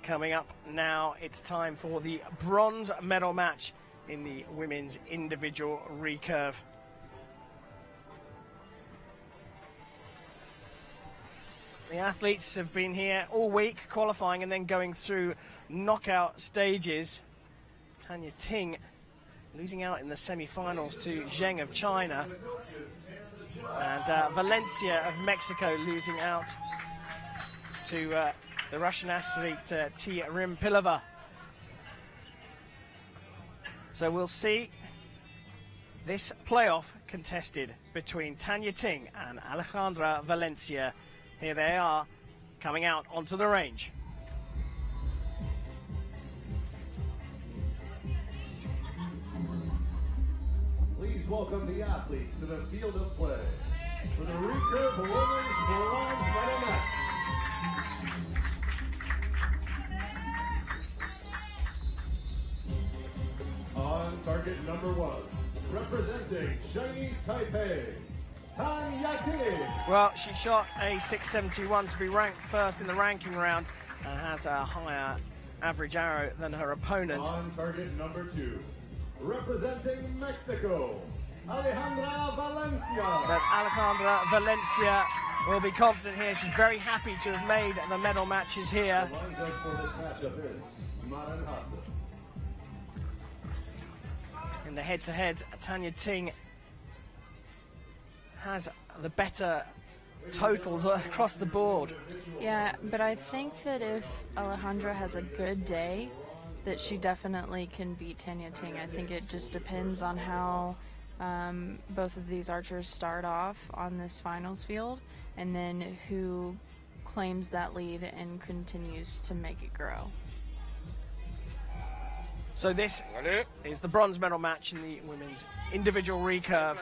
Coming up now, it's time for the bronze medal match in the women's individual recurve. The athletes have been here all week, qualifying and then going through knockout stages. Ya-Ting losing out in the semi-finals to Zheng of China. And Valencia of Mexico losing out to the Russian athlete Tirimphilova. So we'll see this playoff contested between Ya-Ting and Alejandra Valencia. Here they are coming out onto the range. Please welcome the athletes to the field of play for the recurve women's bronze medal match. On target number 1, representing Chinese Taipei, Ya-Ting. Well, she shot a 671 to be ranked first in the ranking round and has a higher average arrow than her opponent. On target number 2, representing Mexico, Alejandra Valencia. But Alejandra Valencia will be confident here. She's very happy to have made the medal matches here. The line judge for this matchup is Maran Hassan. In the head-to-head, Ya-Ting has the better totals across the board. Yeah, but I think that if Alejandra has a good day, that she definitely can beat Ya-Ting. I think it just depends on how both of these archers start off on this finals field, and then who claims that lead and continues to make it grow. So this is the bronze medal match in the women's individual recurve.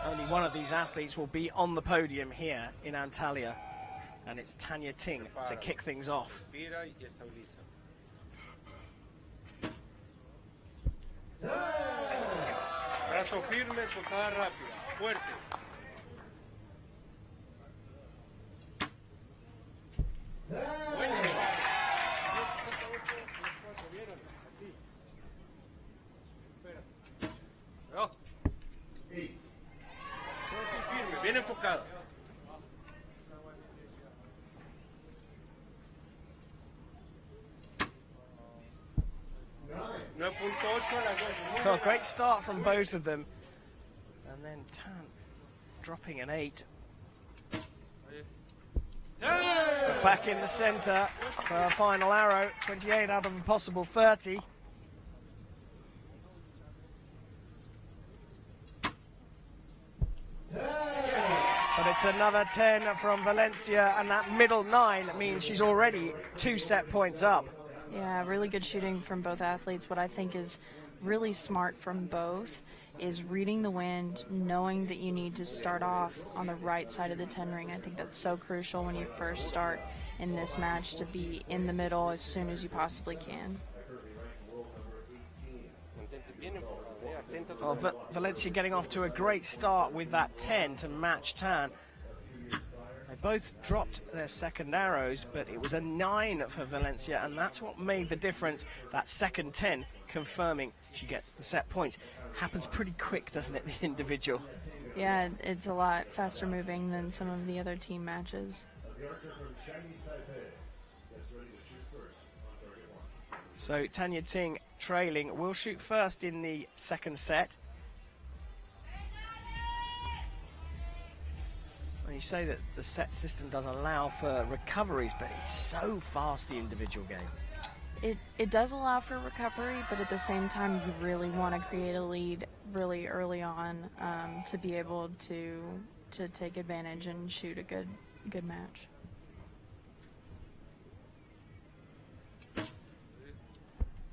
Only one of these athletes will be on the podium here in Antalya, and it's Ya-Ting to kick things off. Brazo firme, soltada rápida, fuerte. Firme, bien enfocado. Well, great start from both of them. And then Tan dropping an 8. Back in the center for a final arrow. 28 out of a possible 30. But it's another 10 from Valencia, and that middle 9 means she's already 2 set points up. Yeah, really good shooting from both athletes. What I think is really smart from both is reading the wind, knowing that you need to start off on the right side of the 10 ring. I think that's so crucial when you first start in this match, to be in the middle as soon as you possibly can. Well, Valencia getting off to a great start with that 10 to match Tan. They both dropped their second arrows, but it was a 9 for Valencia, and that's what made the difference. That second 10 confirming she gets the set points. Happens pretty quick, doesn't it, the individual? Yeah, it's a lot faster moving than some of the other team matches. So Ya-Ting trailing will shoot first in the second set. You say that the set system does allow for recoveries, but it's so fast, the individual game. It does allow for recovery, but at the same time, you really want to create a lead really early on to be able to take advantage and shoot a good match.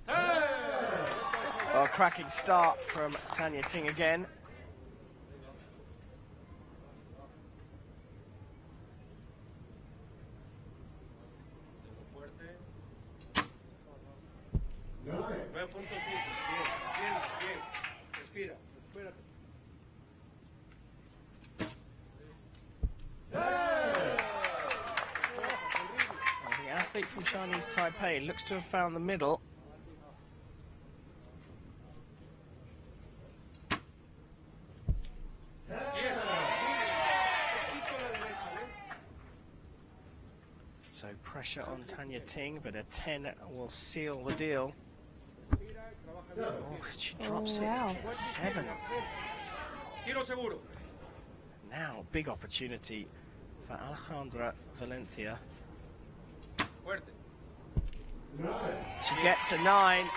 Well, a cracking start from Ya-Ting again. Respira, espérate. athlete from Chinese Taipei looks to have found the middle. So pressure on Tanya Ting, but a 10 will seal the deal. Oh, she drops it to 7. Now, big opportunity for Alejandra Valencia. She gets a 9,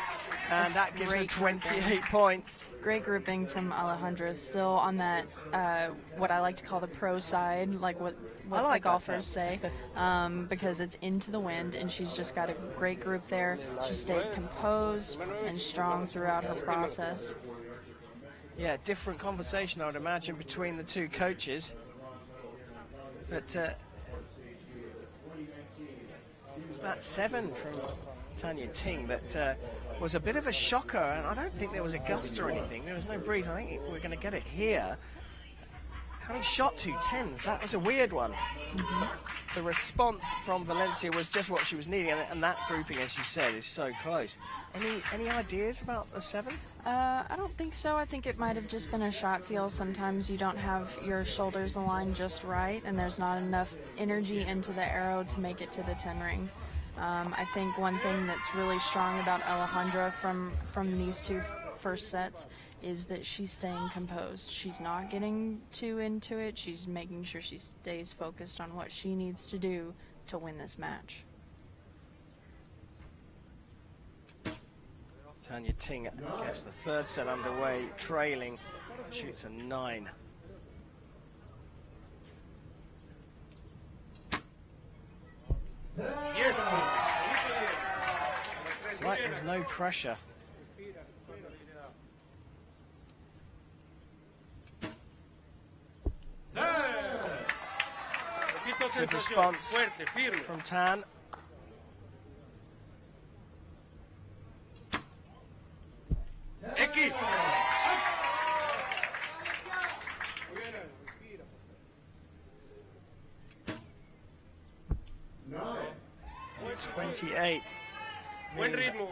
and that gives her 28 points. Great grouping from Alejandra, still on that, what I like to call the pro side, like what the golfers say, because it's into the wind, and she's just got a great group there. She stayed composed and strong throughout her process. Yeah, different conversation, I would imagine, between the two coaches. But it's that 7 from Tanya Ting that was a bit of a shocker, and I don't think there was a gust or anything. There was no breeze. I think we're going to get it here. Having shot 2 10s, that was a weird one. The response from Valencia was just what she was needing, and that grouping, as you said, is so close. Any ideas about the 7? I don't think so. I think it might have just been a shot feel. Sometimes you don't have your shoulders aligned just right, and there's not enough energy into the arrow to make it to the 10 ring. I think one thing that's really strong about Alejandra from these 2 first sets is that she's staying composed. She's not getting too into it. She's making sure she stays focused on what she needs to do to win this match. Tanya Ting gets the 3rd set underway, trailing, shoots a 9. Yes. It's like there's no pressure. Good response from Tan. X. 28.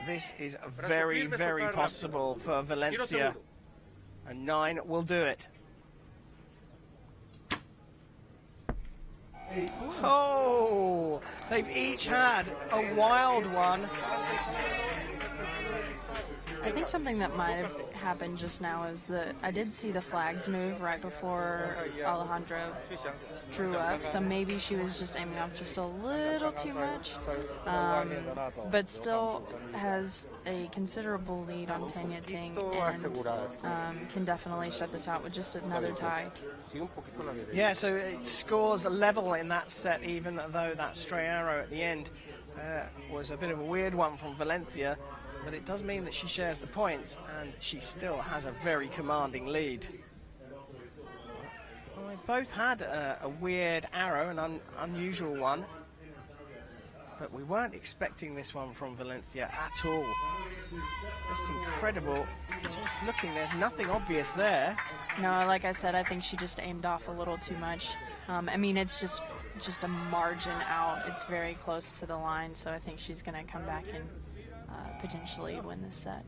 This is very, very possible for Valencia. A 9 will do it. Oh, they've each had a wild one. I think something that might have happened just now is that I did see the flags move right before Alejandra drew up, so maybe she was just aiming off just a little too much, but still has a considerable lead on Tanya Ting and can definitely shut this out with just another tie. Yeah, so it scores a level in that set, even though that stray arrow at the end was a bit of a weird one from Valencia. But it does mean that she shares the points, and she still has a very commanding lead. Well, they both had a weird arrow, an unusual one. But we weren't expecting this one from Valencia at all. Just incredible. Just looking, there's nothing obvious there. No, like I said, I think she just aimed off a little too much. I mean, it's just a margin out. It's very close to the line, so I think she's going to come back and potentially win this set.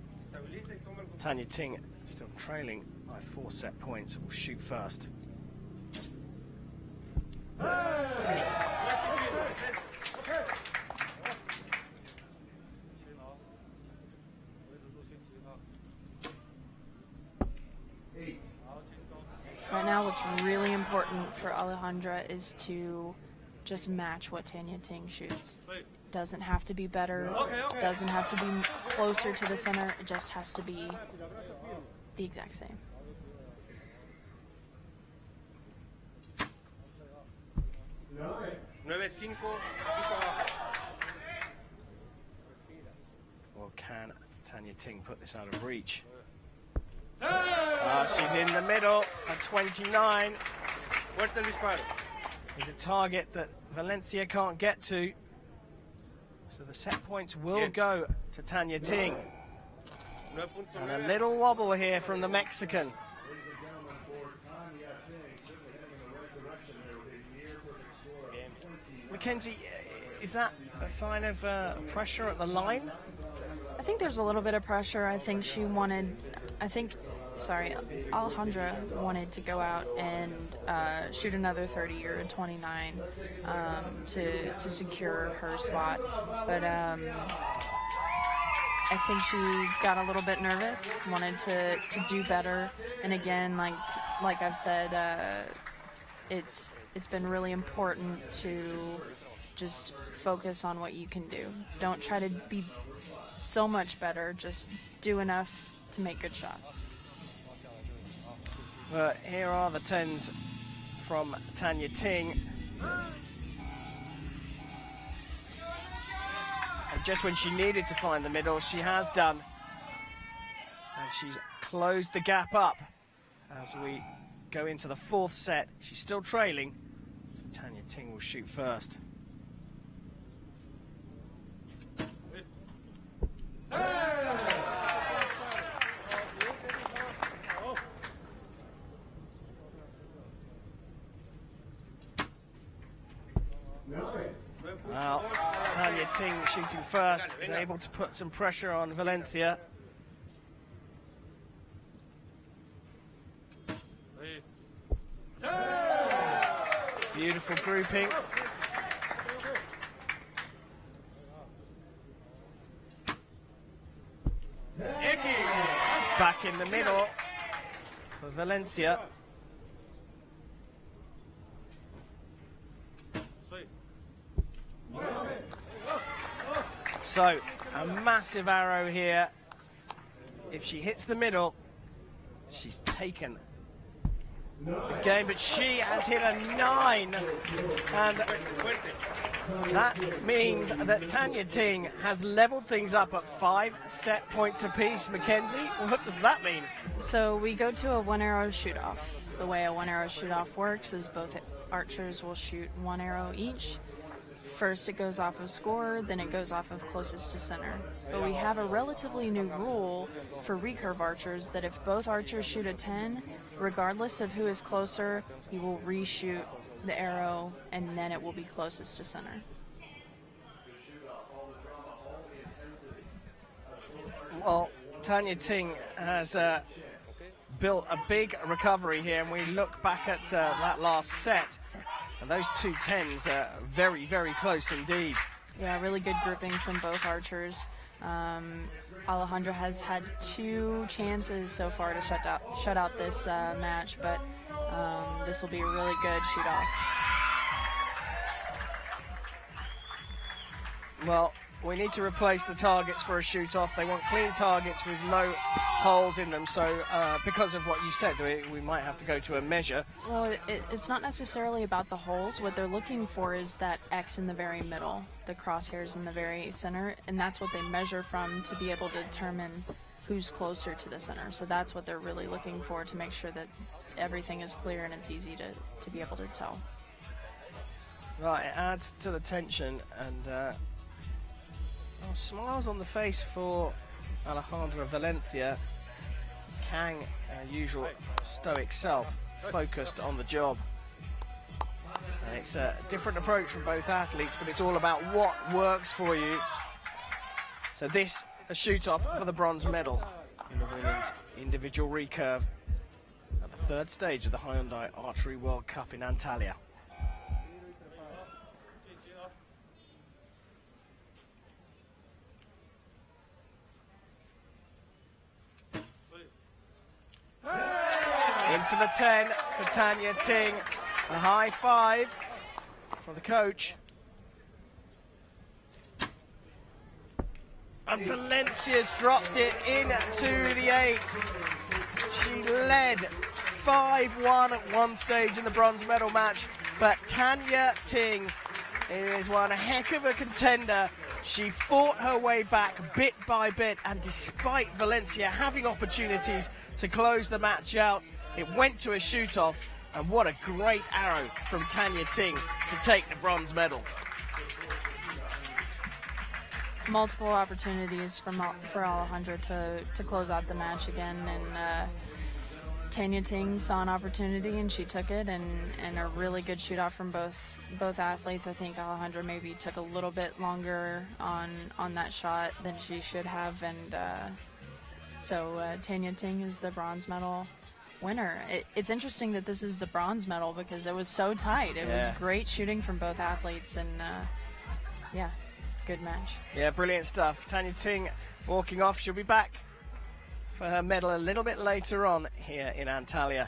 Tanya Ting still trailing by 4 set points. Will shoot first. Right now, what's really important for Alejandra is to just match what Tanya Ting shoots. Doesn't have to be better, doesn't have to be closer to the center, it just has to be the exact same. Well, can Tanya Ting put this out of reach? She's in the middle at 29. Is a target that Valencia can't get to. So the set points will go to Tanya Ting. And a little wobble here from the Mexican. Mackenzie, Is that a sign of pressure at the line? I think there's a little bit of pressure. I think Alejandra wanted to go out and shoot another 30 or a 29 to secure her spot. But I think she got a little bit nervous, wanted to do better. And again, like I've said, it's been really important to just focus on what you can do. Don't try to be so much better, just do enough to make good shots. But here are the 10s from Tanya Ting. And just when she needed to find the middle, she has done. And she's closed the gap up as we go into the 4th set. She's still trailing, so Tanya Ting will shoot first. Well, Tanya Ting shooting first is able to put some pressure on Valencia. Beautiful grouping. Back in the middle for Valencia. So, a massive arrow here. If she hits the middle, she's taken the game, but she has hit a 9. And that means that Tanya Ting has leveled things up at 5 set points apiece. Mackenzie, what does that mean? So we go to a 1-arrow shoot-off. The way a 1-arrow shoot-off works is both archers will shoot 1 arrow each. First it goes off of score, then it goes off of closest to center. But we have a relatively new rule for recurve archers that if both archers shoot a 10, regardless of who is closer, you will reshoot the arrow and then it will be closest to center. Well, Tanya Ting has built a big recovery here, and we look back at that last set, and those 2 10s are very, very close indeed. Yeah, really good grouping from both archers. Alejandra has had 2 chances so far to shut out this match, but this will be a really good shoot-off. Well, we need to replace the targets for a shoot-off. They want clean targets with no holes in them, so because of what you said, we might have to go to a measure. Well, it's not necessarily about the holes. What they're looking for is that X in the very middle, the crosshairs in the very center, and that's what they measure from to be able to determine who's closer to the center. So that's what they're really looking for, to make sure that everything is clear and it's easy to be able to tell. Right, it adds to the tension, and smiles on the face for Alejandra Valencia. Kang, usual stoic self, focused on the job. And it's a different approach from both athletes, but it's all about what works for you. So this, a shoot-off for the bronze medal in the women's individual recurve at the 3rd stage of the Hyundai Archery World Cup in Antalya. Into the 10 for Tanya Ting. A high 5 for the coach. And Valencia's dropped it into the 8. She led 5-1 at one stage in the bronze medal match, but Tanya Ting is one heck of a contender. She fought her way back bit by bit, and despite Valencia having opportunities to close the match out, it went to a shoot-off, and what a great arrow from Tanya Ting to take the bronze medal. Multiple opportunities for Alejandra to close out the match again, and Tanya Ting saw an opportunity and she took it, and a really good shootout from both athletes. I think Alejandra maybe took a little bit longer on that shot than she should have, and so Tanya Ting is the bronze medal winner. It's interesting that this is the bronze medal because it was so tight. It was great shooting from both athletes, and yeah, good match. Yeah, brilliant stuff. Tanya Ting walking off. She'll be back for her medal a little bit later on here in Antalya.